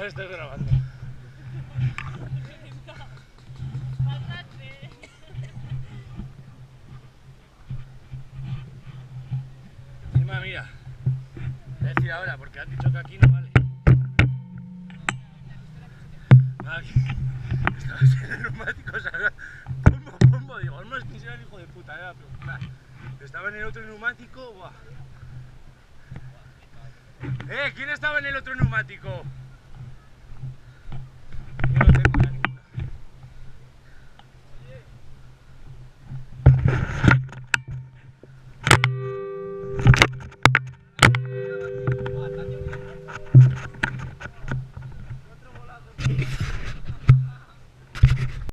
No estoy grabando. Encima, mira. Voy a decir ahora, porque han dicho que aquí no vale. Aquí. Estaba en el neumático, o sea, pombo, digo, no es que sea el hijo de puta, pero nada. Estaba en el otro neumático, buah. ¿Quién estaba en el otro neumático?